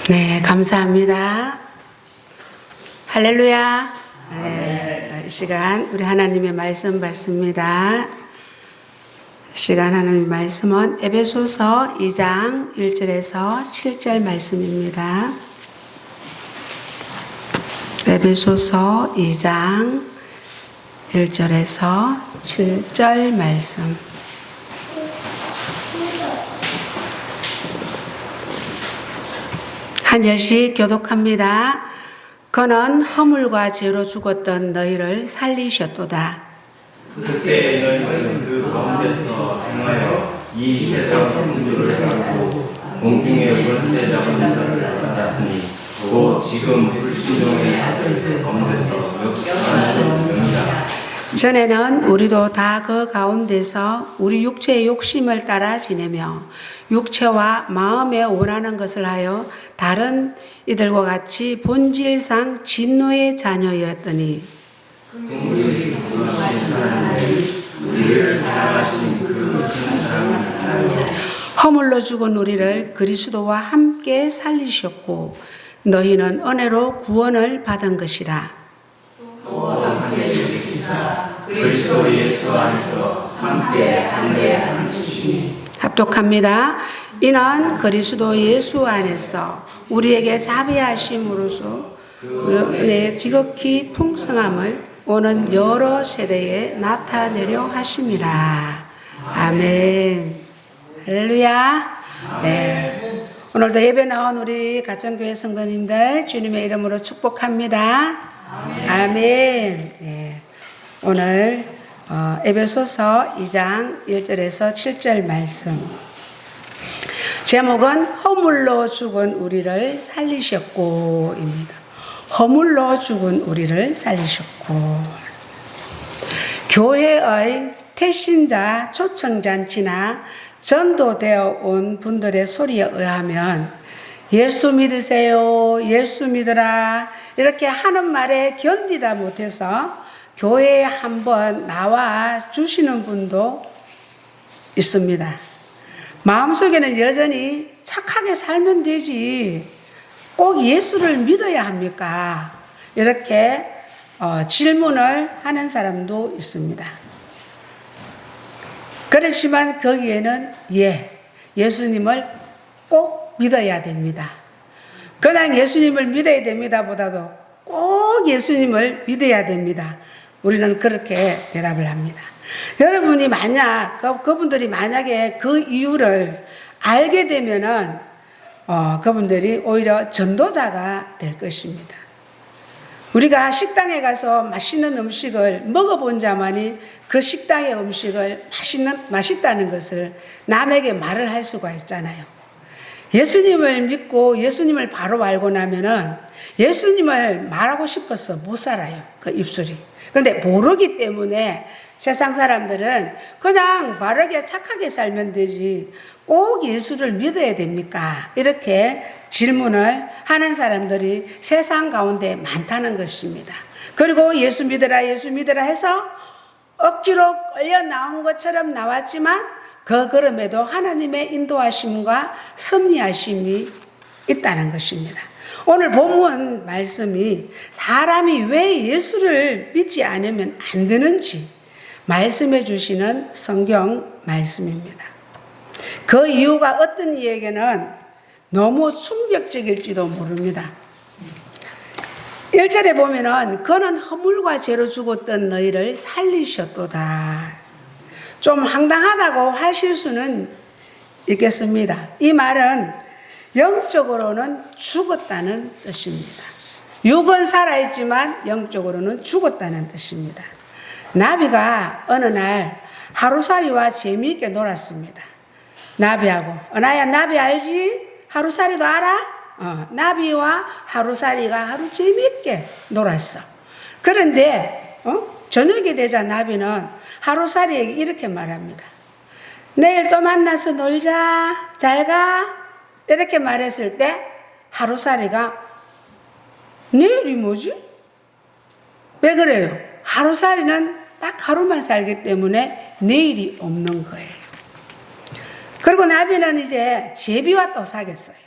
네, 감사합니다. 할렐루야. 네, 이 시간 우리 하나님의 말씀 받습니다. 이 시간 하나님의 말씀은 에베소서 2장 1절에서 7절 말씀입니다. 에베소서 2장 1절에서 7절 말씀. 한 절씩 교독합니다. 그는 허물과 죄로 죽었던 너희를 살리셨도다. 그때 너희는 그 가운데서 행하여 이 세상 풍조를 갖고 공중의 권세 잡은 자를 받았으니 또 지금 불신종의 아들 가운데서 역사하는 영이라. 전에는 우리도 다 그 가운데서 우리 육체의 욕심을 따라 지내며 육체와 마음에 원하는 것을 하여 다른 이들과 같이 본질상 진노의 자녀였더니 허물로 죽은 우리를 그리스도와 함께 살리셨고 너희는 은혜로 구원을 받은 것이라. 그리스도 예수 안에서 함께 앉으시니 합독합니다. 이는 그리스도 예수 안에서 우리에게 자비하심으로써 은혜의 지극히 풍성함을 오는 여러 세대에 나타내려 하심이라. 아멘. 할렐루야. 네. 오늘도 예배 나온 우리 가정교회 성도님들 주님의 이름으로 축복합니다. 아멘. 네. 오늘 에베소서 2장 1절에서 7절 말씀. 제목은 허물로 죽은 우리를 살리셨고입니다. 허물로 죽은 우리를 살리셨고. 교회의 태신자 초청잔치나 전도되어 온 분들의 소리에 의하면 예수 믿으세요, 예수 믿으라 이렇게 하는 말에 견디다 못해서 교회에 한번 나와 주시는 분도 있습니다. 마음속에는 여전히 착하게 살면 되지 꼭 예수를 믿어야 합니까? 이렇게 질문을 하는 사람도 있습니다. 그렇지만 거기에는 예수님을 꼭 믿어야 됩니다. 그냥 예수님을 믿어야 됩니다 보다도 꼭 예수님을 믿어야 됩니다. 우리는 그렇게 대답을 합니다. 여러분이 그분들이 만약에 그 이유를 알게 되면은, 그분들이 오히려 전도자가 될 것입니다. 우리가 식당에 가서 맛있는 음식을 먹어본 자만이 그 식당의 음식을 맛있다는 것을 남에게 말을 할 수가 있잖아요. 예수님을 믿고 예수님을 바로 알고 나면은 예수님을 말하고 싶어서 못 살아요. 그 입술이. 근데 모르기 때문에 세상 사람들은 그냥 바르게 착하게 살면 되지 꼭 예수를 믿어야 됩니까? 이렇게 질문을 하는 사람들이 세상 가운데 많다는 것입니다. 그리고 예수 믿으라 해서 억지로 끌려 나온 것처럼 나왔지만 그 걸음에도 하나님의 인도하심과 섭리하심이 있다는 것입니다. 오늘 본문 말씀이 사람이 왜 예수를 믿지 않으면 안 되는지 말씀해 주시는 성경 말씀입니다. 그 이유가 어떤 이에게는 너무 충격적일지도 모릅니다. 1절에 보면은 그는 허물과 죄로 죽었던 너희를 살리셨도다. 좀 황당하다고 하실 수는 있겠습니다. 이 말은 영적으로는 죽었다는 뜻입니다. 육은 살아있지만 영적으로는 죽었다는 뜻입니다. 나비가 어느 날 하루살이와 재미있게 놀았습니다. 나비하고 은하야 나비 알지? 하루살이도 알아? 나비와 하루살이가 하루 재미있게 놀았어. 그런데 저녁이 되자 나비는 하루살이에게 이렇게 말합니다. 내일 또 만나서 놀자. 잘 가. 이렇게 말했을 때 하루살이가 내일이 뭐지? 왜 그래요? 하루살이는 딱 하루만 살기 때문에 내일이 없는 거예요. 그리고 나비는 이제 제비와 또 사귀었어요.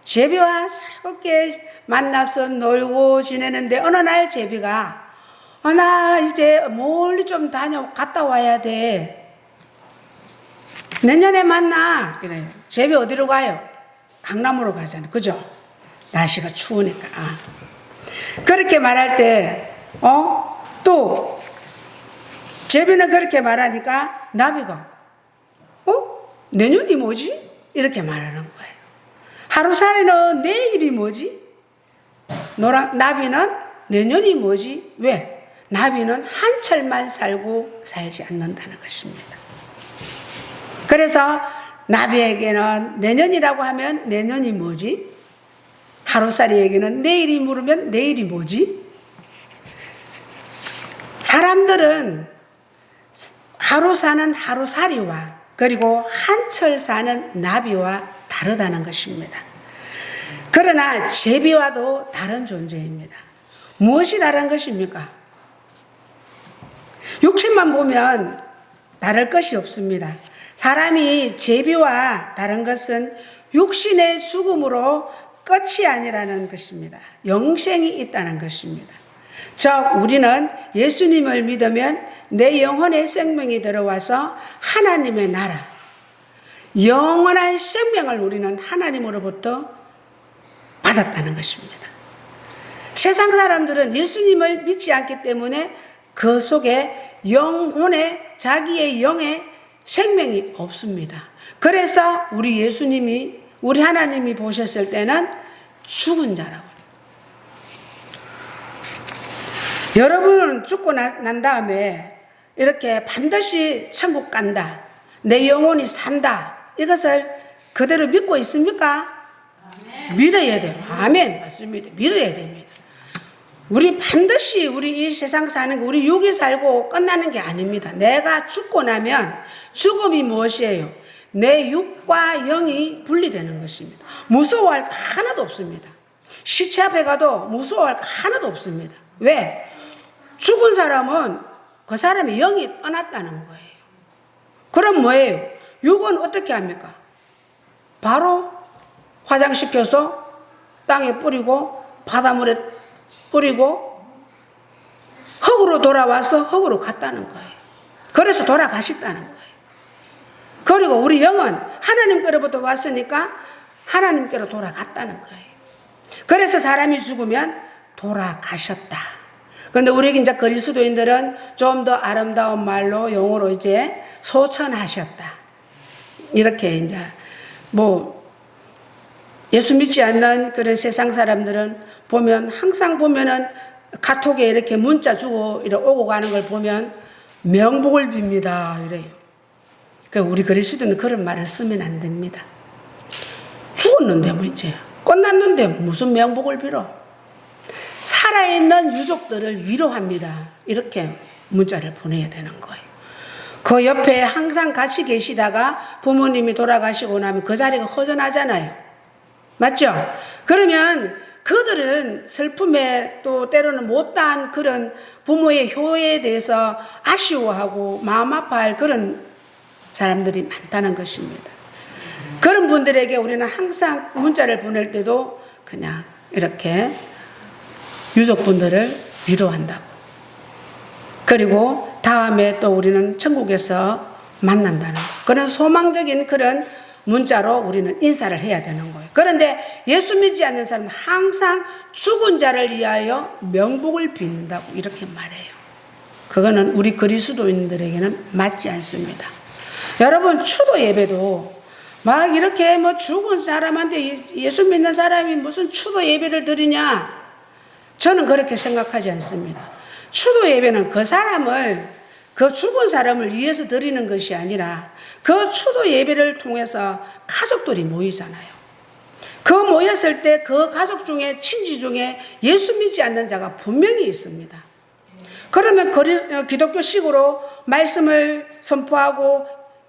제비와 즐겁게 만나서 놀고 지내는데 어느 날 제비가 나 이제 멀리 좀 갔다 와야 돼. 내년에 만나. 그래요. 제비 어디로 가요? 강남으로 가잖아요. 그죠? 날씨가 추우니까. 그렇게 말할 때, 또, 제비는 그렇게 말하니까 나비가, 내년이 뭐지? 이렇게 말하는 거예요. 하루살이는 내일이 뭐지? 나비는 내년이 뭐지? 왜? 나비는 한철만 살고 살지 않는다는 것입니다. 그래서 나비에게는 내년이라고 하면 내년이 뭐지? 하루살이에게는 내일이 물으면 내일이 뭐지? 사람들은 하루 사는 하루살이와 그리고 한철 사는 나비와 다르다는 것입니다. 그러나 제비와도 다른 존재입니다. 무엇이 다른 것입니까? 육신만 보면 다를 것이 없습니다. 사람이 제비와 다른 것은 육신의 죽음으로 끝이 아니라는 것입니다. 영생이 있다는 것입니다. 즉 우리는 예수님을 믿으면 내 영혼의 생명이 들어와서 하나님의 나라, 영원한 생명을 우리는 하나님으로부터 받았다는 것입니다. 세상 사람들은 예수님을 믿지 않기 때문에 그 속에 영혼의 자기의 영의 생명이 없습니다. 그래서 우리 하나님이 보셨을 때는 죽은 자라고. 여러분은 죽고 난 다음에 이렇게 반드시 천국 간다, 내 영혼이 산다, 이것을 그대로 믿고 있습니까? 아멘. 믿어야 돼요. 아멘. 맞습니다. 믿어야 됩니다. 우리 반드시 우리 이 세상 사는 거, 우리 육이 살고 끝나는 게 아닙니다. 내가 죽고 나면 죽음이 무엇이에요? 내 육과 영이 분리되는 것입니다. 무서워할 거 하나도 없습니다. 시체 앞에 가도 무서워할 거 하나도 없습니다. 왜? 죽은 사람은 그 사람의 영이 떠났다는 거예요. 그럼 뭐예요? 육은 어떻게 합니까? 바로 화장시켜서 땅에 뿌리고 바닷물에 뿌리고 흙으로 돌아와서 흙으로 갔다는 거예요. 그래서 돌아가셨다는 거예요. 그리고 우리 영은 하나님께로부터 왔으니까 하나님께로 돌아갔다는 거예요. 그래서 사람이 죽으면 돌아가셨다. 그런데 우리 이제 그리스도인들은 좀 더 아름다운 말로 용어로 이제 소천하셨다. 이렇게 이제 예수 믿지 않는 그런 세상 사람들은 보면 항상 보면은 카톡에 이렇게 문자 주고 이렇게 오고 가는 걸 보면 명복을 빕니다 이래요. 그러니까 우리 그리스도는 그런 말을 쓰면 안 됩니다. 죽었는데 이제 끝났는데 무슨 명복을 빌어? 살아있는 유족들을 위로합니다. 이렇게 문자를 보내야 되는 거예요. 그 옆에 항상 같이 계시다가 부모님이 돌아가시고 나면 그 자리가 허전하잖아요. 맞죠? 그러면 그들은 슬픔에 또 때로는 못다한 그런 부모의 효에 대해서 아쉬워하고 마음 아파할 그런 사람들이 많다는 것입니다. 그런 분들에게 우리는 항상 문자를 보낼 때도 그냥 이렇게 유족분들을 위로한다고. 그리고 다음에 또 우리는 천국에서 만난다는 거. 그런 소망적인 그런 문자로 우리는 인사를 해야 되는 거예요. 그런데 예수 믿지 않는 사람은 항상 죽은 자를 위하여 명복을 빈다고 이렇게 말해요. 그거는 우리 그리스도인들에게는 맞지 않습니다. 여러분 추도 예배도 막 이렇게 죽은 사람한테 예수 믿는 사람이 무슨 추도 예배를 드리냐? 저는 그렇게 생각하지 않습니다. 추도 예배는 그 죽은 사람을 위해서 드리는 것이 아니라 그 추도 예배를 통해서 가족들이 모이잖아요. 그 모였을 때 그 가족 중에 친지 중에 예수 믿지 않는 자가 분명히 있습니다. 그러면 기독교식으로 말씀을 선포하고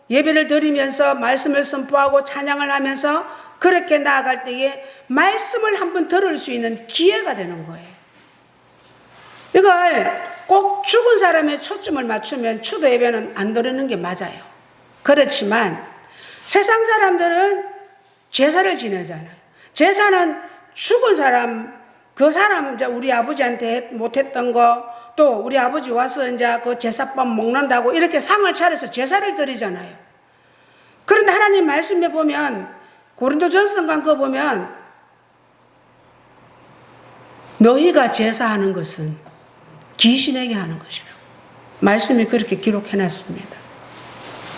예배를 드리면서 말씀을 선포하고 찬양을 하면서 그렇게 나아갈 때에 말씀을 한번 들을 수 있는 기회가 되는 거예요. 이걸 꼭 죽은 사람의 초점을 맞추면 추도 예배는 안 드리는 게 맞아요. 그렇지만 세상 사람들은 제사를 지내잖아요. 제사는 죽은 사람, 그 사람 이제 우리 아버지한테 못했던 거, 또 우리 아버지 와서 이제 그 제사밥 먹는다고 이렇게 상을 차려서 제사를 드리잖아요. 그런데 하나님 말씀에 보면, 고린도전서가 그거 보면, 너희가 제사하는 것은 귀신에게 하는 것이라고 말씀이 그렇게 기록해 놨습니다.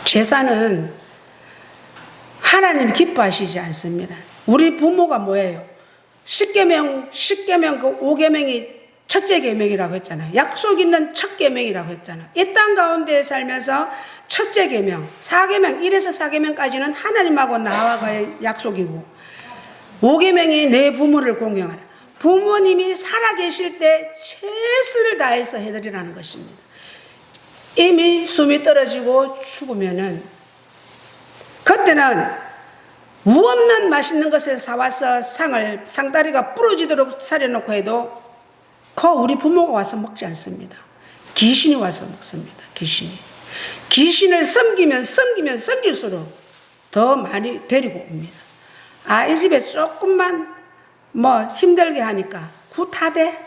제사는 하나님이 기뻐하시지 않습니다. 우리 부모가 뭐예요? 십계명 그 5계명이 첫째 계명이라고 했잖아요. 약속 있는 첫 계명이라고 했잖아요. 이 땅 가운데 살면서 첫째 계명, 4계명, 1에서 4계명까지는 하나님하고 나와의 약속이고, 5계명이 내 부모를 공경하라. 부모님이 살아계실 때 최선을 다해서 해드리라는 것입니다. 이미 숨이 떨어지고 죽으면은, 그때는 무 없는 맛있는 것을 사와서 상다리가 부러지도록 차려놓고 해도 우리 부모가 와서 먹지 않습니다. 귀신이 와서 먹습니다. 귀신을 섬기면 섬길수록 더 많이 데리고 옵니다. 이 집에 조금만 힘들게 하니까 굿하대.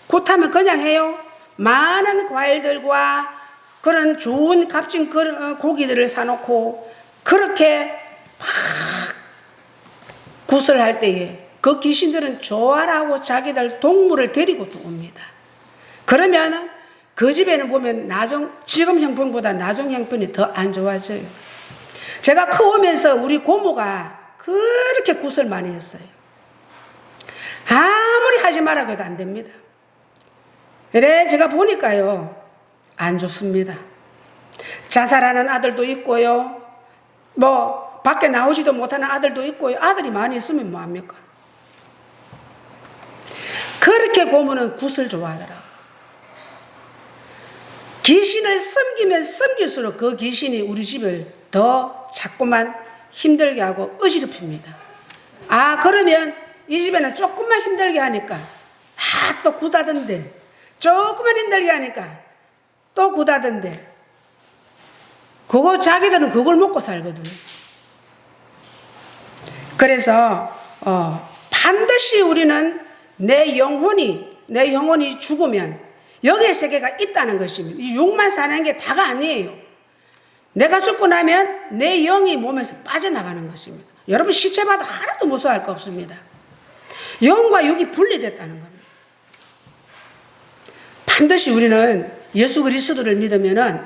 굿하면 그냥 해요. 많은 과일들과 그런 좋은 값진 고기들을 사놓고 그렇게 막 굿을 할 때에 그 귀신들은 좋아라고 자기들 동물을 데리고 또 옵니다. 그러면 그 집에는 보면 지금 형편보다 나중 형편이 더 안 좋아져요. 제가 커오면서 우리 고모가 그렇게 굿을 많이 했어요. 아무리 하지 말라고 해도 안 됩니다. 그래 제가 보니까요 안 좋습니다. 자살하는 아들도 있고요, 밖에 나오지도 못하는 아들도 있고요. 아들이 많이 있으면 뭐합니까? 그렇게 고모는 굿을 좋아하더라고요. 귀신을 섬기면 섬길수록 그 귀신이 우리 집을 더 자꾸만 힘들게 하고 어지럽힙니다. 그러면 이 집에는 조금만 힘들게 하니까 또 굿하던데, 조금만 힘들게 하니까 또 굿하던데, 자기들은 그걸 먹고 살거든요. 그래서 반드시 우리는 내 영혼이 죽으면 영의 세계가 있다는 것입니다. 이 육만 사는 게 다가 아니에요. 내가 죽고 나면 내 영이 몸에서 빠져나가는 것입니다. 여러분 시체 봐도 하나도 무서워할 거 없습니다. 영과 육이 분리됐다는 겁니다. 반드시 우리는 예수 그리스도를 믿으면은,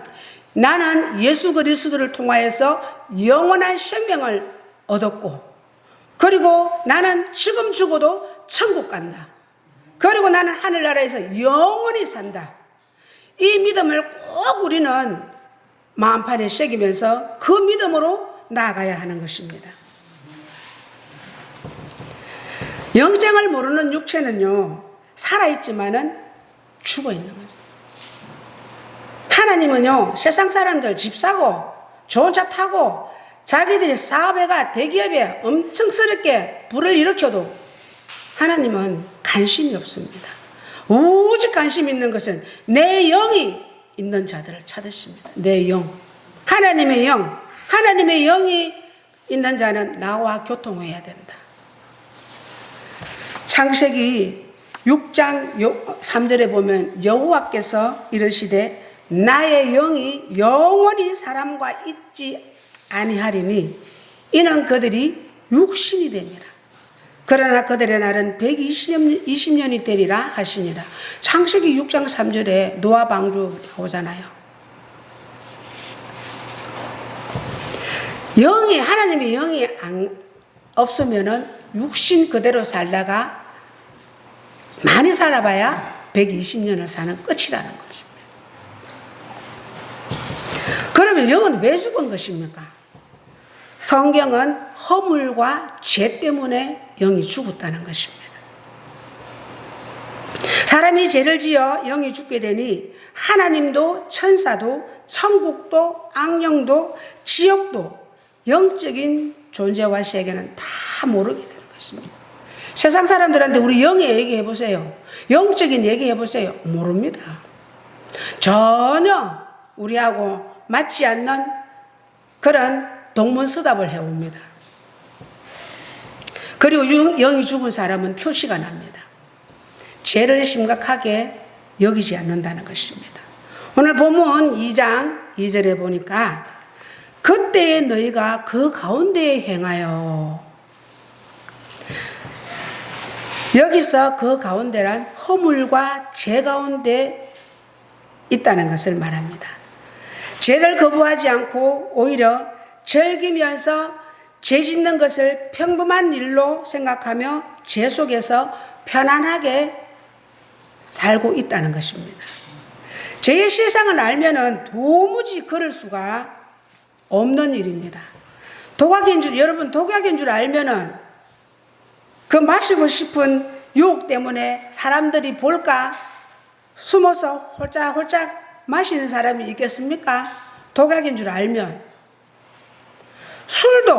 나는 예수 그리스도를 통하여서 영원한 생명을 얻었고, 그리고 나는 지금 죽어도 천국 간다. 그리고 나는 하늘나라에서 영원히 산다. 이 믿음을 꼭 우리는 마음판에 새기면서 그 믿음으로 나아가야 하는 것입니다. 영생을 모르는 육체는요, 살아있지만은 죽어있는 거죠. 하나님은요, 세상 사람들 집 사고 좋은 차 타고 자기들이 사업해가 대기업에 엄청스럽게 불을 일으켜도 하나님은 관심이 없습니다. 오직 관심 있는 것은 내 영이 있는 자들을 찾으십니다. 내 영, 하나님의 영이 있는 자는 나와 교통해야 된다. 창세기 6장 3절에 보면 여호와께서 이르시되 나의 영이 영원히 사람과 있지 아니하리니 이는 그들이 육신이 됨이라. 그러나 그들의 날은 120년이 되리라 하시니라. 창세기 6장 3절에 노아 방주 나오잖아요. 하나님의 영이 없으면은 육신 그대로 살다가 많이 살아봐야 120년을 사는 끝이라는 것입니다. 그러면 영은 왜 죽은 것입니까? 성경은 허물과 죄 때문에 영이 죽었다는 것입니다. 사람이 죄를 지어 영이 죽게 되니 하나님도 천사도 천국도 악령도 지옥도 영적인 존재와 세계는 다 모르게 되는 것입니다. 세상 사람들한테 우리 영의 얘기해 보세요. 영적인 얘기해 보세요. 모릅니다. 전혀 우리하고 맞지 않는 그런 동문서답을 해옵니다. 그리고 영이 죽은 사람은 표시가 납니다. 죄를 심각하게 여기지 않는다는 것입니다. 오늘 본문 2장 2절에 보니까 그때에 너희가 그 가운데에 행하여, 여기서 그 가운데란 허물과 죄 가운데 있다는 것을 말합니다. 죄를 거부하지 않고 오히려 즐기면서 죄 짓는 것을 평범한 일로 생각하며 죄 속에서 편안하게 살고 있다는 것입니다. 죄의 실상을 알면은 도무지 그럴 수가 없는 일입니다. 독약인 줄, 여러분 독약인 줄 알면은 그 마시고 싶은 유혹 때문에 사람들이 볼까 숨어서 홀짝홀짝 마시는 사람이 있겠습니까? 독약인 줄 알면. 술도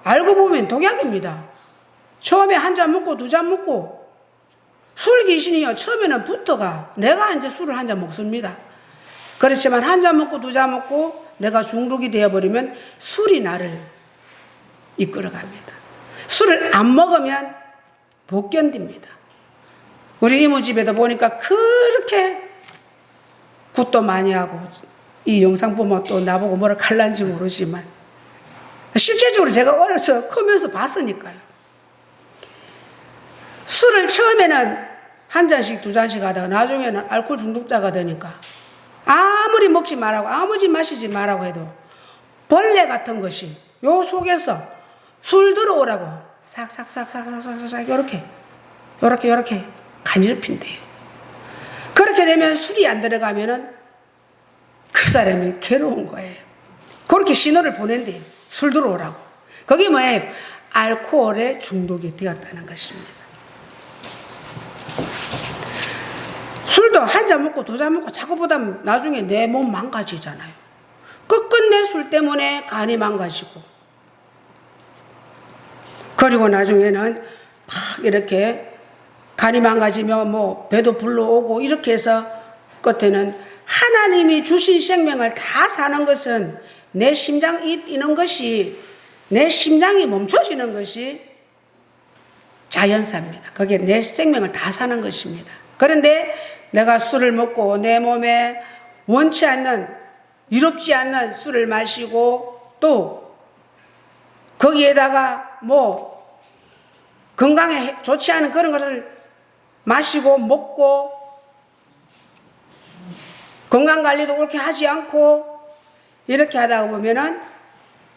알고 보면 독약입니다. 처음에 한 잔 먹고 두 잔 먹고, 술 귀신이요 처음에는 붙어가 내가 이제 술을 한 잔 먹습니다. 그렇지만 한 잔 먹고 두 잔 먹고 내가 중독이 되어버리면 술이 나를 이끌어갑니다. 술을 안 먹으면 못 견딥니다. 우리 이모 집에도 보니까 그렇게 굿도 많이 하고, 이 영상 보면 또 나보고 뭐라 갈란지 모르지만 실제적으로 제가 어려서 크면서 봤으니까요. 술을 처음에는 한 잔씩 두 잔씩 하다가 나중에는 알코올 중독자가 되니까 아무리 먹지 말라고 아무리 마시지 말라고 해도 벌레 같은 것이 요 속에서 술 들어오라고 싹싹싹싹싹싹 요렇게 간지럽힌대요. 그렇게 되면 술이 안 들어가면은 그 사람이 괴로운 거예요. 그렇게 신호를 보낸대요. 술 들어오라고. 그게 뭐예요? 알코올에 중독이 되었다는 것입니다. 술도 한 잔 먹고 두 잔 먹고 자꾸 보다 나중에 내 몸 망가지잖아요. 끝끝내 술 때문에 간이 망가지고, 그리고 나중에는 막 이렇게 간이 망가지면 뭐 배도 불러오고 이렇게 해서 끝에는 하나님이 주신 생명을 다 사는 것은 내 심장이 뛰는 것이, 내 심장이 멈춰지는 것이 자연사입니다. 그게 내 생명을 다 사는 것입니다. 그런데 내가 술을 먹고 내 몸에 원치 않는, 이롭지 않는 술을 마시고 또 거기에다가 뭐 건강에 좋지 않은 그런 것을 마시고 먹고 건강관리도 옳게 하지 않고 이렇게 하다 보면은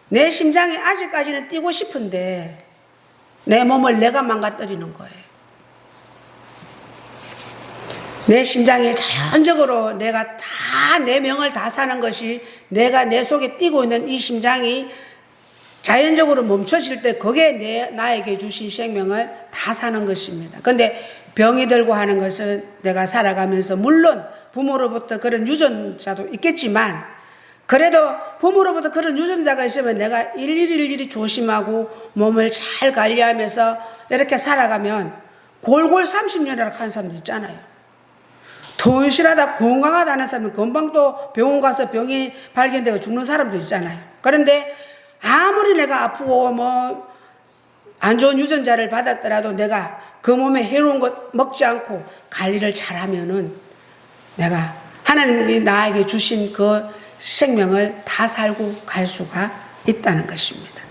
내 심장이 아직까지는 뛰고 싶은데 내 몸을 내가 망가뜨리는 거예요. 내 심장이 자연적으로 내가 다 내 명을 다 사는 것이, 내가 내 속에 뛰고 있는 이 심장이 자연적으로 멈춰질 때 그게 나에게 주신 생명을 다 사는 것입니다. 그런데 병이 들고 하는 것은 내가 살아가면서 물론 부모로부터 그런 유전자도 있겠지만, 그래도 부모로부터 그런 유전자가 있으면 내가 일일이 조심하고 몸을 잘 관리하면서 이렇게 살아가면 골골 30년이라고 하는 사람도 있잖아요. 튼실하다 건강하다는 사람은 금방 또 병원 가서 병이 발견되고 죽는 사람도 있잖아요. 그런데 아무리 내가 아프고 뭐 안 좋은 유전자를 받았더라도 내가 그 몸에 해로운 것 먹지 않고 관리를 잘하면은 내가 하나님이 나에게 주신 그 생명을 다 살고 갈 수가 있다는 것입니다.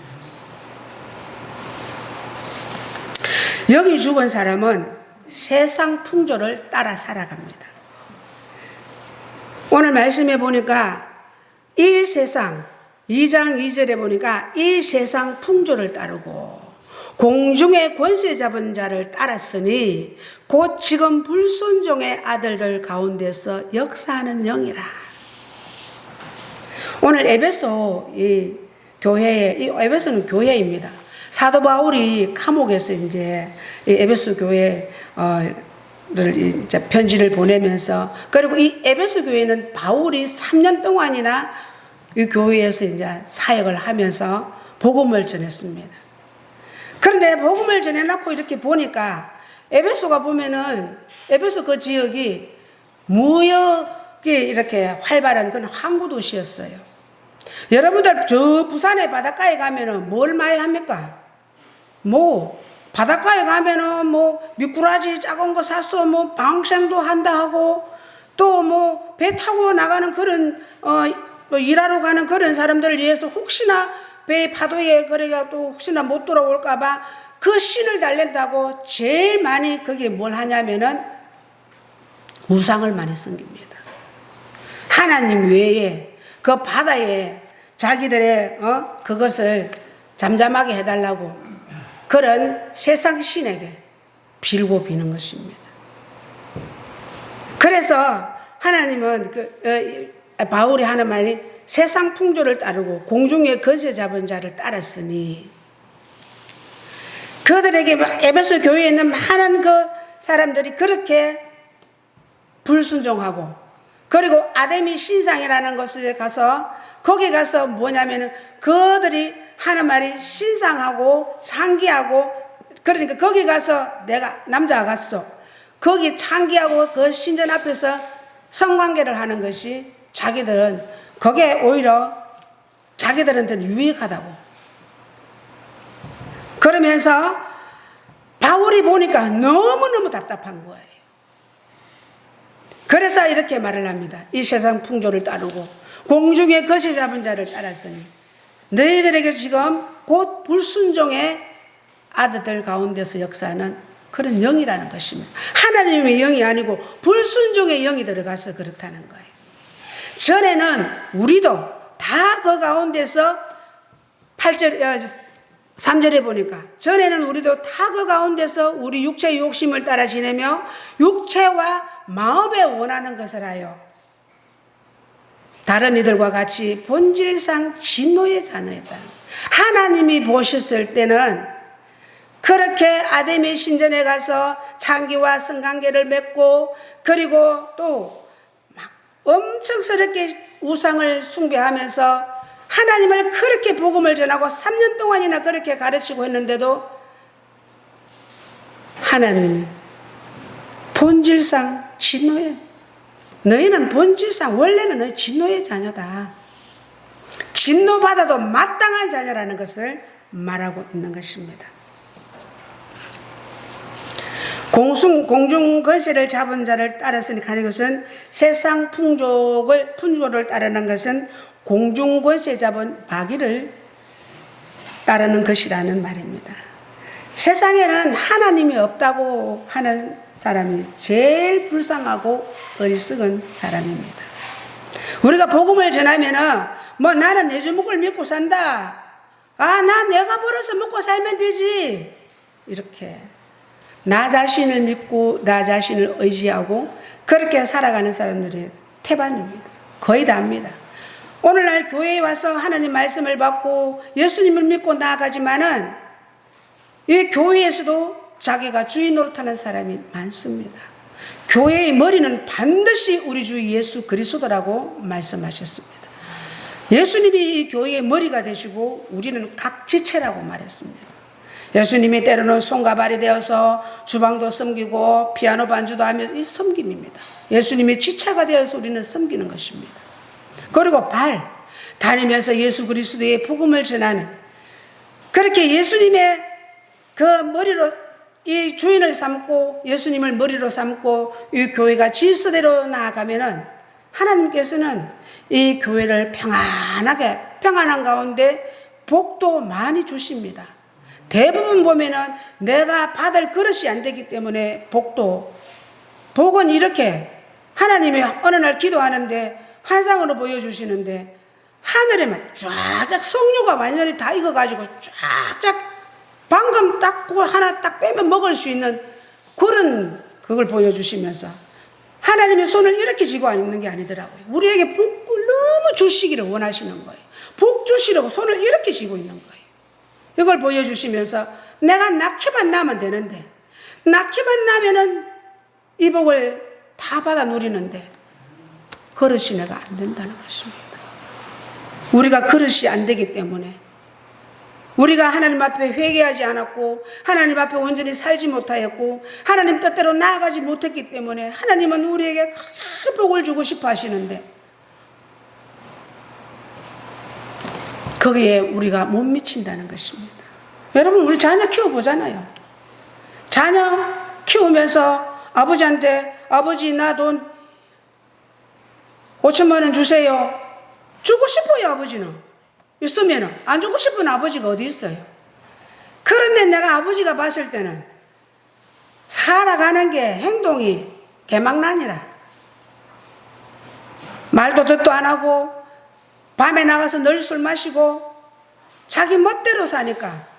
여기 죽은 사람은 세상 풍조를 따라 살아갑니다. 오늘 말씀해 보니까 이 세상, 2장 2절에 보니까 이 세상 풍조를 따르고 공중의 권세 잡은 자를 따랐으니 곧 지금 불순종의 아들들 가운데서 역사하는 영이라. 오늘 에베소 이 교회에, 이 에베소는 교회입니다. 사도 바울이 감옥에서 이제 이 에베소 교회를 이제 편지를 보내면서, 그리고 이 에베소 교회는 바울이 3년 동안이나 이 교회에서 이제 사역을 하면서 복음을 전했습니다. 그런데 복음을 전해놓고 이렇게 보니까 에베소가 보면은 에베소 그 지역이 무역이 이렇게 활발한 그런 항구 도시였어요. 여러분들 저 부산의 바닷가에 가면은 뭘 많이 합니까? 뭐 바닷가에 가면은 뭐 미꾸라지 작은 거 샀어 뭐 방생도 한다 하고 또 뭐 배 타고 나가는 그런 뭐 일하러 가는 그런 사람들을 위해서 혹시나 배 파도에 그래가 또 혹시나 못 돌아올까봐 그 신을 달랜다고 제일 많이 거기에 뭘 하냐면은 우상을 많이 섬깁니다. 하나님 외에 그 바다에 자기들의 그것을 잠잠하게 해달라고 그런 세상 신에게 빌고 비는 것입니다. 그래서 하나님은 바울이 하는 말이 세상 풍조를 따르고 공중의 거세 잡은 자를 따랐으니 그들에게 에베소 교회에 있는 많은 그 사람들이 그렇게 불순종하고 그리고 아데미 신상이라는 곳에 가서 거기 가서 뭐냐면은 그들이 하는 말이 신상하고 창기하고 그러니까 거기 가서 내가 남자가 갔어. 거기 창기하고 그 신전 앞에서 성관계를 하는 것이 자기들은 그게 오히려 자기들한테는 유익하다고. 그러면서 바울이 보니까 너무너무 답답한 거예요. 그래서 이렇게 말을 합니다. 이 세상 풍조를 따르고 공중의 거시 잡은 자를 따랐으니 너희들에게 지금 곧 불순종의 아들들 가운데서 역사하는 그런 영이라는 것입니다. 하나님의 영이 아니고 불순종의 영이 들어가서 그렇다는 거예요. 전에는 우리도 다 그 가운데서 3절에 보니까 전에는 우리도 다 그 가운데서 우리 육체의 욕심을 따라 지내며 육체와 마음에 원하는 것을 하여 다른 이들과 같이 본질상 진노의 자녀였다는 거예요. 하나님이 보셨을 때는 그렇게 아데미 신전에 가서 창기와 성관계를 맺고 그리고 또 막 엄청스럽게 우상을 숭배하면서 하나님을 그렇게 복음을 전하고 3년 동안이나 그렇게 가르치고 했는데도 하나님이 본질상 진노의 너희는 본질상 원래는 너희 진노의 자녀다. 진노받아도 마땅한 자녀라는 것을 말하고 있는 것입니다. 공중 거시를 잡은 자를 따랐으니 하는 것은 세상 풍조를 따르는 것은 공중 거시에 잡은 바귀를 따르는 것이라는 말입니다. 세상에는 하나님이 없다고 하는 사람이 제일 불쌍하고 어리석은 사람입니다. 우리가 복음을 전하면은 뭐 나는 내 주먹을 믿고 산다. 나 내가 벌어서 먹고 살면 되지. 이렇게 나 자신을 믿고 나 자신을 의지하고 그렇게 살아가는 사람들이 태반입니다. 거의 다입니다. 오늘날 교회에 와서 하나님 말씀을 받고 예수님을 믿고 나아가지만은 이 교회에서도 자기가 주인 노릇하는 사람이 많습니다. 교회의 머리는 반드시 우리 주 예수 그리스도라고 말씀하셨습니다. 예수님이 이 교회의 머리가 되시고 우리는 각 지체라고 말했습니다. 예수님이 때로는 손과 발이 되어서 주방도 섬기고 피아노 반주도 하며 이 섬김입니다. 예수님이 지체가 되어서 우리는 섬기는 것입니다. 그리고 발 다니면서 예수 그리스도의 복음을 전하는 그렇게 예수님의 그 머리로 이 주인을 삼고 예수님을 머리로 삼고 이 교회가 질서대로 나아가면은 하나님께서는 이 교회를 평안한 가운데 복도 많이 주십니다. 대부분 보면은 내가 받을 그릇이 안 되기 때문에 복은 이렇게 하나님이 어느 날 기도하는데 환상으로 보여주시는데 하늘에만 쫙쫙 석류가 완전히 다 익어가지고 쫙쫙 방금 딱 그걸 하나 딱 빼면 먹을 수 있는 그런 그걸 보여주시면서 하나님의 손을 이렇게 쥐고 있는 게 아니더라고요. 우리에게 복을 너무 주시기를 원하시는 거예요. 복 주시려고 손을 이렇게 쥐고 있는 거예요. 이걸 보여주시면서 내가 낳기만 나면 되는데 낳기만 나면은 이 복을 다 받아 누리는데 그릇이 내가 안 된다는 것입니다. 우리가 그릇이 안 되기 때문에 우리가 하나님 앞에 회개하지 않았고 하나님 앞에 온전히 살지 못하였고 하나님 뜻대로 나아가지 못했기 때문에 하나님은 우리에게 큰 복을 주고 싶어 하시는데 거기에 우리가 못 미친다는 것입니다. 여러분 우리 자녀 키워보잖아요. 자녀 키우면서 아버지한테 아버지 나 돈 5천만 원 주세요. 주고 싶어요. 아버지는 있으면은. 안 주고 싶은 아버지가 어디 있어요. 그런데 내가 아버지가 봤을 때는 살아가는 게 행동이 개망난이라. 말도 듣도 안 하고 밤에 나가서 늘 술 마시고 자기 멋대로 사니까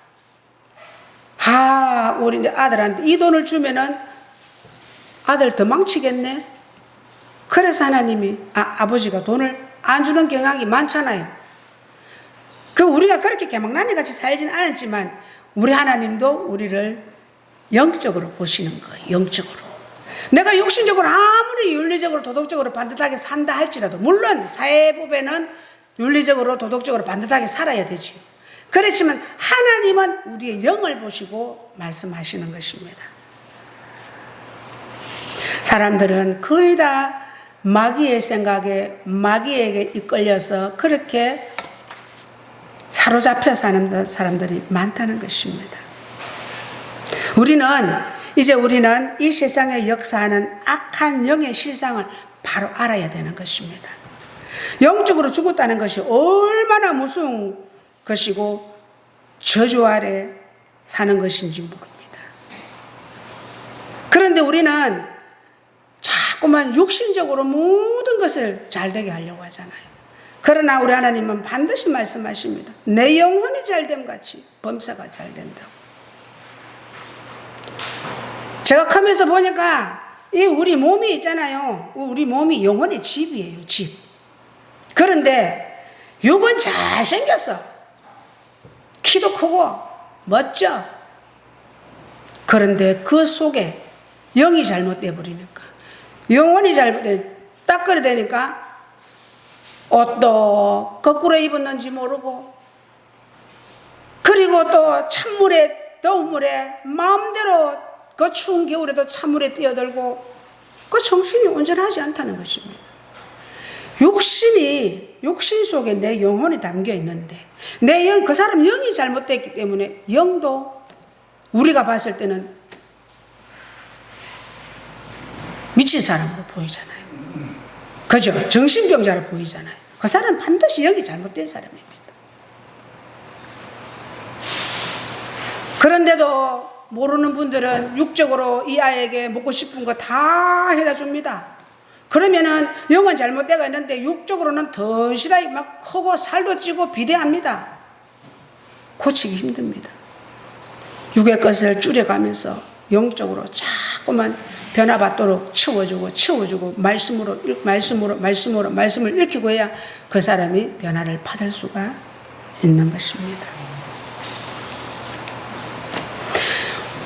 우리 이제 아들한테 이 돈을 주면은 아들 더 망치겠네. 그래서 하나님이 아버지가 돈을 안 주는 경향이 많잖아요. 우리가 그렇게 개망나니 같이 살지는 않았지만 우리 하나님도 우리를 영적으로 보시는 거예요. 영적으로. 내가 육신적으로 아무리 윤리적으로 도덕적으로 반듯하게 산다 할지라도, 물론 사회법에는 윤리적으로 도덕적으로 반듯하게 살아야 되지요. 그렇지만 하나님은 우리의 영을 보시고 말씀하시는 것입니다. 사람들은 거의 다 마귀의 생각에, 마귀에게 이끌려서 그렇게 사로잡혀 사는 사람들이 많다는 것입니다. 우리는 이 세상에 역사하는 악한 영의 실상을 바로 알아야 되는 것입니다. 영적으로 죽었다는 것이 얼마나 무서운 것이고 저주 아래 사는 것인지 모릅니다. 그런데 우리는 자꾸만 육신적으로 모든 것을 잘되게 하려고 하잖아요. 그러나 우리 하나님은 반드시 말씀하십니다. 내 영혼이 잘됨 같이 범사가 잘된다고. 제가 크면서 보니까 이 우리 몸이 있잖아요. 우리 몸이 영혼의 집이에요. 집. 그런데 육은 잘생겼어. 키도 크고 멋져. 그런데 그 속에 영이 잘못돼 버리니까, 영혼이 딱 그래 되니까 옷도 거꾸로 입었는지 모르고, 그리고 또 찬물에, 더운 물에 마음대로 그 추운 겨울에도 찬물에 뛰어들고, 그 정신이 온전하지 않다는 것입니다. 육신 속에 내 영혼이 담겨 있는데, 그 사람 영이 잘못됐기 때문에 영도 우리가 봤을 때는 미친 사람으로 보이잖아요. 그죠? 정신병자로 보이잖아요. 그 사람은 반드시 영이 잘못된 사람입니다. 그런데도 모르는 분들은 육적으로 이 아이에게 먹고 싶은 거 다 해다 줍니다. 그러면은 영은 잘못되어 있는데 육적으로는 던실하게 막 크고 살도 찌고 비대합니다. 고치기 힘듭니다. 육의 것을 줄여가면서 영적으로 자꾸만 변화받도록 채워주고 말씀을 읽히고 해야 그 사람이 변화를 받을 수가 있는 것입니다.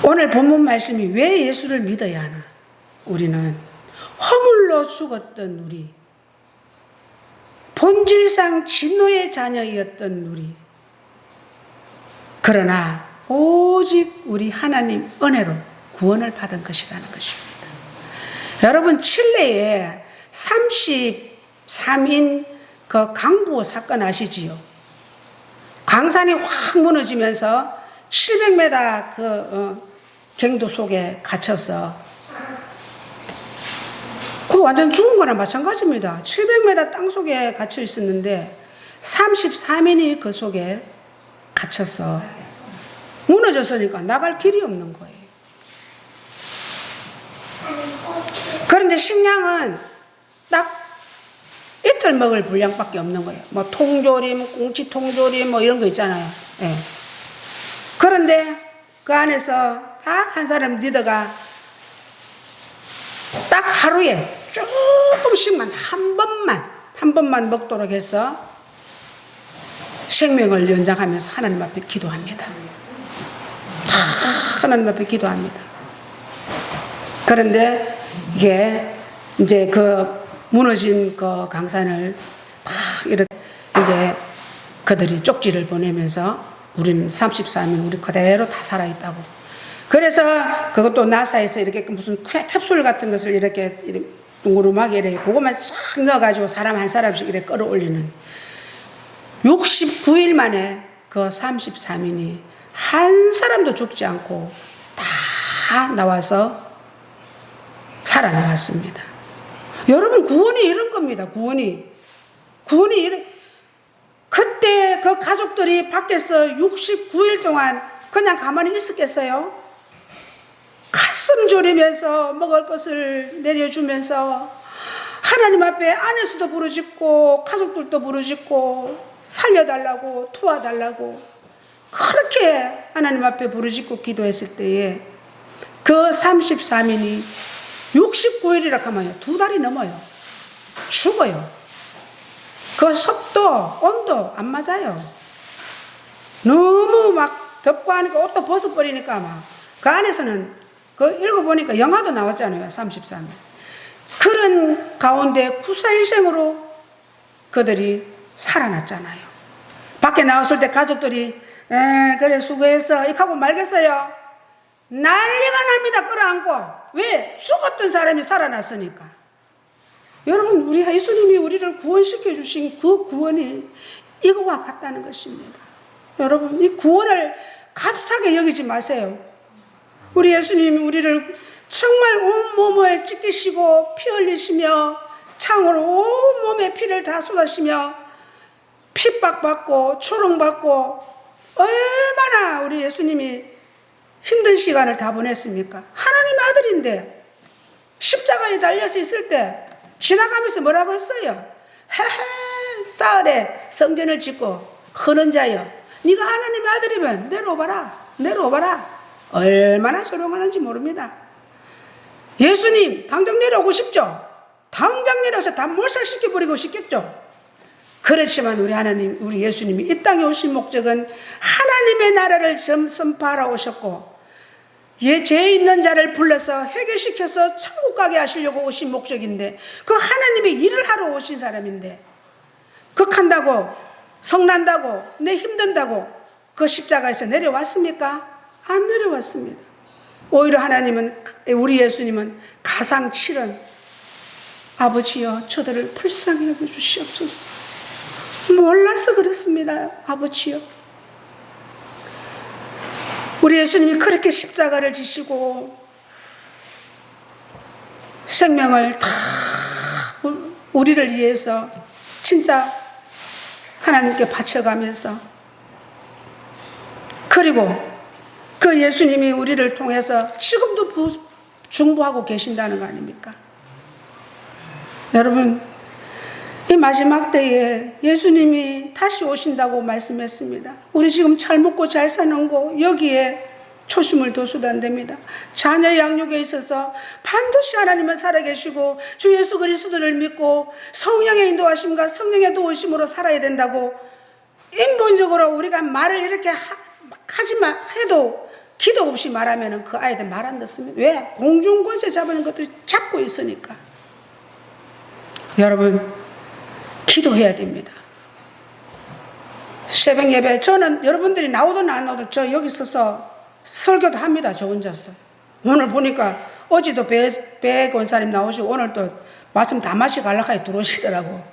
오늘 본문 말씀이 왜 예수를 믿어야 하나? 우리는 허물로 죽었던 우리, 본질상 진노의 자녀였던 우리, 그러나 오직 우리 하나님 은혜로 구원을 받은 것이라는 것입니다. 여러분, 칠레에 33인 그 강부 사건 아시지요? 강산이 확 무너지면서 700m 갱도 속에 갇혀서, 그거 완전 죽은 거랑 마찬가지입니다. 700m 땅 속에 갇혀 있었는데 33인이 그 속에 갇혀서 무너졌으니까 나갈 길이 없는 거예요. 그런데 식량은 딱 이틀 먹을 분량밖에 없는 거예요. 뭐 통조림, 꽁치 통조림 뭐 이런 거 있잖아요. 예. 그런데 그 안에서 딱 한 사람 리더가 딱 하루에 조금씩만 한 번만 먹도록 해서 생명을 연장하면서 하나님 앞에 기도합니다. 하나님 앞에 기도합니다. 그런데 이게 이제 그 무너진 그 강산을 막 이렇게 이제 그들이 쪽지를 보내면서 우리는 34명 우리 그대로 다 살아있다고. 그래서 그것도 나사에서 이렇게 무슨 캡슐 같은 것을 이렇게 둥그름하게 이렇게 그것만 싹 넣어가지고 사람 한 사람씩 이렇게 끌어올리는 69일 만에 그 33인이 한 사람도 죽지 않고 다 다 나와서 살아나갔습니다. 여러분, 구원이 이런 겁니다. 구원이 이런. 그때 그 가족들이 밖에서 69일 동안 그냥 가만히 있었겠어요? 가슴 졸이면서 먹을 것을 내려주면서 하나님 앞에 안에서도 부르짖고 가족들도 부르짖고 살려달라고 도와달라고 그렇게 하나님 앞에 부르짖고 기도했을 때에 그 33인이 69일이라 하면요 2달이 넘어요. 죽어요. 그 습도 온도 안 맞아요. 너무 막 덥고 하니까 옷도 벗어버리니까 막 그 안에서는 그 읽어보니까 영화도 나왔잖아요. 33일. 그런 가운데 구사일생으로 그들이 살아났잖아요. 밖에 나왔을 때 가족들이 그래 수고했어 이렇게 하고 말겠어요? 난리가 납니다. 끌어안고. 왜? 죽었던 사람이 살아났으니까. 여러분, 우리 예수님이 우리를 구원시켜 주신 그 구원이 이거와 같다는 것입니다. 여러분, 이 구원을 값싸게 여기지 마세요. 우리 예수님이 우리를 정말 온몸을 찢기시고 피 흘리시며 창으로 온몸에 피를 다 쏟아시며 핍박받고 초롱받고 얼마나 우리 예수님이 힘든 시간을 다 보냈습니까? 하나님 아들인데 십자가에 달려서 있을 때 지나가면서 뭐라고 했어요? 헤헤 사흘에 성전을 짓고 흐는 자여 네가 하나님의 아들이면 내려오봐라. 얼마나 조롱하는지 모릅니다. 예수님 당장 내려오고 싶죠? 당장 내려와서 다 몰살시켜버리고 싶겠죠? 그렇지만 우리 하나님, 우리 예수님이 이 땅에 오신 목적은 하나님의 나라를 선포하러 오셨고 죄 있는 자를 불러서 회개시켜서 천국 가게 하시려고 오신 목적인데 그 하나님의 일을 하러 오신 사람인데 극한다고 성난다고 내 힘든다고 그 십자가에서 내려왔습니까? 안 내려왔습니다. 오히려 하나님은, 우리 예수님은 가상 7은 아버지여 저들을 불쌍히 여겨주시옵소서. 몰라서 그렇습니다. 아버지여. 우리 예수님이 그렇게 십자가를 지시고 생명을 다 우리를 위해서 진짜 하나님께 바쳐가면서 그리고 그 예수님이 우리를 통해서 지금도 중보하고 계신다는 거 아닙니까? 여러분, 이 마지막 때에 예수님이 다시 오신다고 말씀했습니다. 우리 지금 잘 먹고 잘 사는 거 여기에 초심을 둬서도 안 됩니다. 자녀 양육에 있어서 반드시 하나님은 살아계시고 주 예수 그리스도를 믿고 성령의 인도하심과 성령의 도우심으로 살아야 된다고 인본적으로 우리가 말을 이렇게 하지만 해도 기도 없이 말하면 그 아이들 말 안 듣습니다. 왜? 공중권세 잡는 것들이 잡고 있으니까. 여러분, 기도해야 됩니다. 새벽 예배, 저는 여러분들이 나오든 안 나오든 저 여기 있어서 설교도 합니다. 저 혼자서. 오늘 보니까 어제도 배 권사님 나오시고 오늘 또 말씀 다 마시고 갈라카에 들어오시더라고.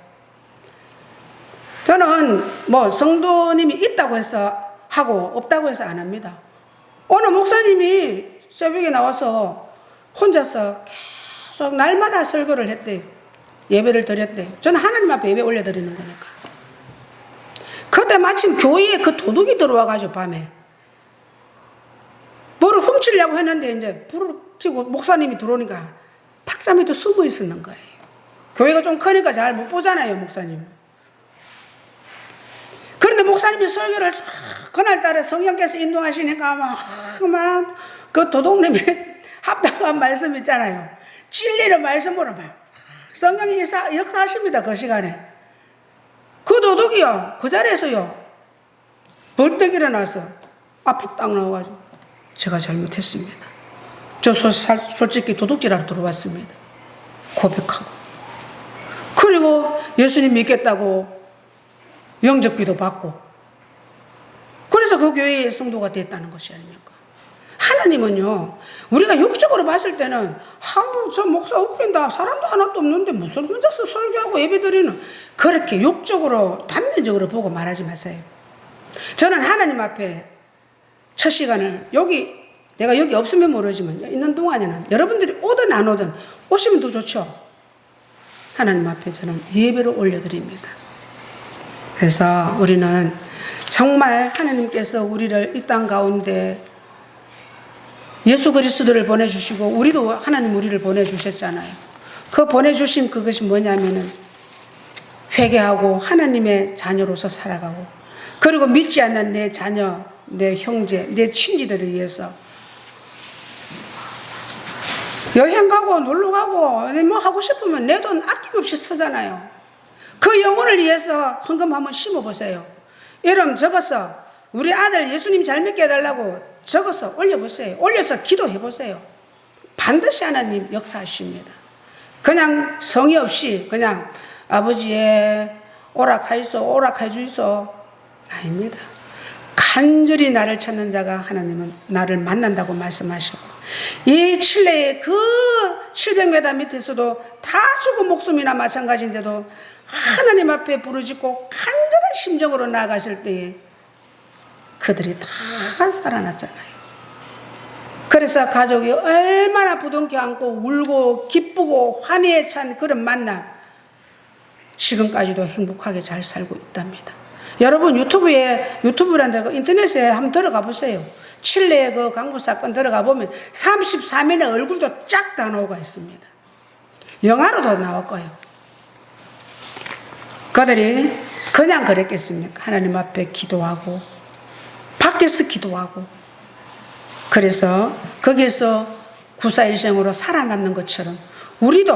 저는 뭐 성도님이 있다고 해서 하고 없다고 해서 안 합니다. 오늘 목사님이 새벽에 나와서 혼자서 계속 날마다 설교를 했대요. 예배를 드렸대요. 저는 하나님 앞에 예배 올려드리는 거니까. 그때 마침 교회에 그 도둑이 들어와가지고 밤에 뭐를 훔치려고 했는데 이제 불을 켜고 목사님이 들어오니까 탁자미도 숨어 있었는 거예요. 교회가 좀 크니까 잘 못 보잖아요, 목사님. 그런데 목사님이 설교를 그날따라 성령께서 인도하시니까 막 그 도둑님이 합당한 말씀 있잖아요. 진리의 말씀으로 막 성령이 역사하십니다. 그 시간에. 그 도둑이요, 그 자리에서요, 벌떡 일어나서 앞에 딱 나와가지고 제가 잘못했습니다. 저 솔직히 도둑질하러 들어왔습니다. 고백하고. 그리고 예수님 믿겠다고 영접기도 받고. 그래서 그 교회의 성도가 됐다는 것이 아닙니까? 하나님은요, 우리가 육적으로 봤을 때는 저 목사 웃긴다, 사람도 하나도 없는데 무슨 혼자서 설교하고 예배드리는, 그렇게 육적으로 단면적으로 보고 말하지 마세요. 저는 하나님 앞에 첫 시간을 여기 내가 여기 없으면 모르지만 있는 동안에는 여러분들이 오든 안 오든 오시면 더 좋죠. 하나님 앞에 저는 예배를 올려드립니다. 그래서 우리는 정말 하나님께서 우리를 이 땅 가운데 예수 그리스도를 보내주시고 우리도 하나님 우리를 보내주셨잖아요. 그 보내주신 그것이 뭐냐면은 회개하고 하나님의 자녀로서 살아가고, 그리고 믿지 않는 내 자녀, 내 형제, 내 친지들을 위해서 여행 가고 놀러 가고 뭐 하고 싶으면 내 돈 아낌없이 쓰잖아요. 그 영혼을 위해서 헌금 한번 심어보세요. 이름 적어서 우리 아들 예수님 잘 믿게 해달라고 적어서 올려보세요. 올려서 기도해보세요. 반드시 하나님 역사하십니다. 그냥 성의 없이 그냥 아버지의 오락하이소 오락해 주이소 아닙니다. 간절히 나를 찾는 자가 하나님은 나를 만난다고 말씀하시고, 이 칠레의 그 700m 밑에서도 다 죽은 목숨이나 마찬가지인데도 하나님 앞에 부르짖고 간절한 심정으로 나아가실 때에 그들이 다 살아났잖아요. 그래서 가족이 얼마나 부둥켜 안고 울고 기쁘고 환희에 찬 그런 만남, 지금까지도 행복하게 잘 살고 있답니다. 여러분 유튜브란 데 인터넷에 한번 들어가 보세요. 칠레의 그 강도 사건 들어가 보면 33인의 얼굴도 쫙 다 나오고 있습니다. 영화로도 나올 거예요. 그들이 그냥 그랬겠습니까? 하나님 앞에 기도하고 밖에서 기도하고, 그래서 거기에서 구사일생으로 살아남는 것처럼 우리도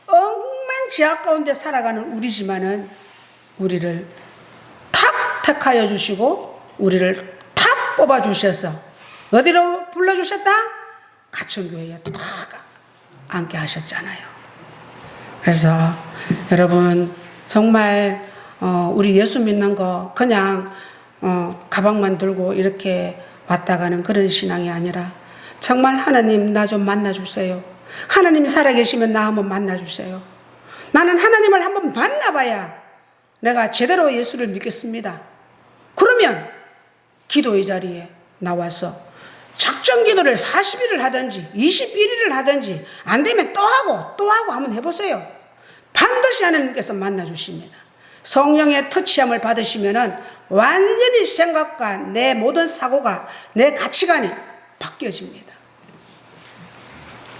엉망 지하 가운데 살아가는 우리지만은 우리를 탁 택하여 주시고 우리를 탁 뽑아 주셔서 어디로 불러주셨다? 가천교회에 탁 앉게 하셨잖아요. 그래서 여러분 정말 우리 예수 믿는 거 그냥 가방만 들고 이렇게 왔다 가는 그런 신앙이 아니라 정말 하나님 나 좀 만나주세요. 하나님이 살아계시면 나 한번 만나주세요. 나는 하나님을 한번 만나봐야 내가 제대로 예수를 믿겠습니다. 그러면 기도의 자리에 나와서 작정 기도를 40일을 하든지 21일을 하든지 안 되면 또 하고 한번 해보세요. 반드시 하나님께서 만나주십니다. 성령의 터치함을 받으시면은 완전히 생각과 내 모든 사고가, 내 가치관이 바뀌어집니다.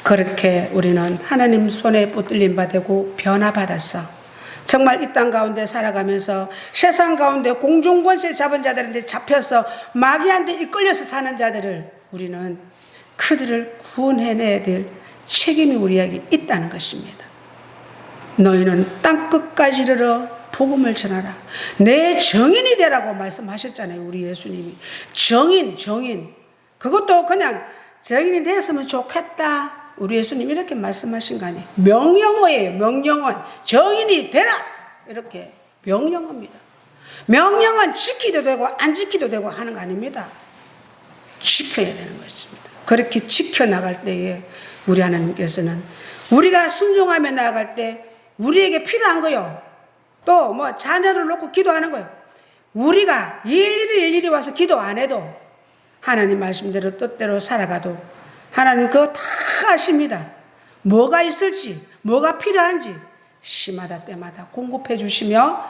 그렇게 우리는 하나님 손에 붙들림 받고 변화받았어. 정말 이 땅 가운데 살아가면서 세상 가운데 공중권세 잡은 자들한테 잡혀서 마귀한테 이끌려서 사는 자들을 우리는 그들을 구원해내야 될 책임이 우리에게 있다는 것입니다. 너희는 땅끝까지 이르러 복음을 전하라. 내 정인이 되라고 말씀하셨잖아요. 우리 예수님이. 정인. 그것도 그냥 정인이 됐으면 좋겠다. 우리 예수님이 이렇게 말씀하신 거 아니에요. 명령어예요. 명령어. 정인이 되라. 이렇게 명령어입니다. 명령은 지키도 되고 안 지키도 되고 하는 거 아닙니다. 지켜야 되는 것입니다. 그렇게 지켜나갈 때에 우리 하나님께서는 우리가 순종하며 나아갈 때 우리에게 필요한 거요. 또 뭐 자녀를 놓고 기도하는 거예요. 우리가 일일이 와서 기도 안 해도 하나님 말씀대로 뜻대로 살아가도 하나님 그거 다 아십니다. 뭐가 있을지 뭐가 필요한지 시마다 때마다 공급해 주시며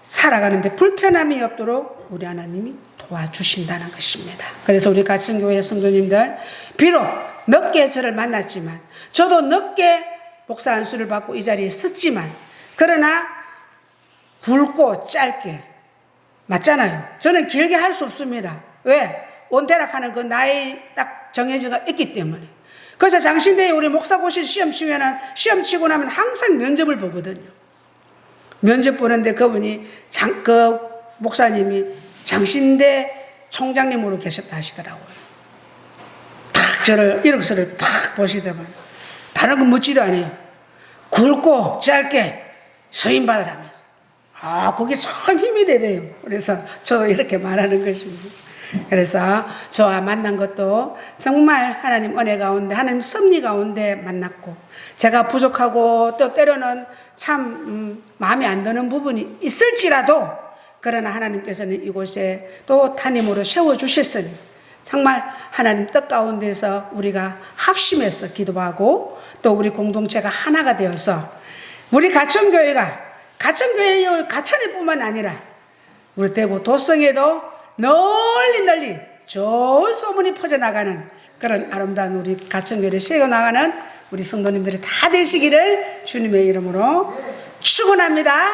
살아가는데 불편함이 없도록 우리 하나님이 도와주신다는 것입니다. 그래서 우리 가천교회 성도님들, 비록 늦게 저를 만났지만 저도 늦게 목사 안수를 받고 이 자리에 섰지만, 그러나 굵고 짧게 맞잖아요. 저는 길게 할 수 없습니다. 왜? 온대락하는 그 나이 딱 정해져가 있기 때문에. 그래서 장신대에 우리 목사고시 시험 치면은 시험 치고 나면 항상 면접을 보거든요. 면접 보는데 그분이 그 목사님이 장신대 총장님으로 계셨다 하시더라고요. 딱 저를 이력서를 딱 보시더만 다른 건 묻지도 않아요. 굵고 짧게 서임 받으라면서. 그게 참 힘이 되네요. 그래서 저도 이렇게 말하는 것입니다. 그래서 저와 만난 것도 정말 하나님 은혜 가운데, 하나님 섭리 가운데 만났고, 제가 부족하고 또 때로는 참 마음에 안 드는 부분이 있을지라도, 그러나 하나님께서는 이곳에 또 담임으로 세워주셨으니 정말 하나님 뜻 가운데서 우리가 합심해서 기도하고 또 우리 공동체가 하나가 되어서 우리 가천교회가 가천에뿐만 아니라 우리 대구 도성에도 널리 좋은 소문이 퍼져나가는 그런 아름다운 우리 가천교회를 세워나가는 우리 성도님들이 다 되시기를 주님의 이름으로 축원합니다.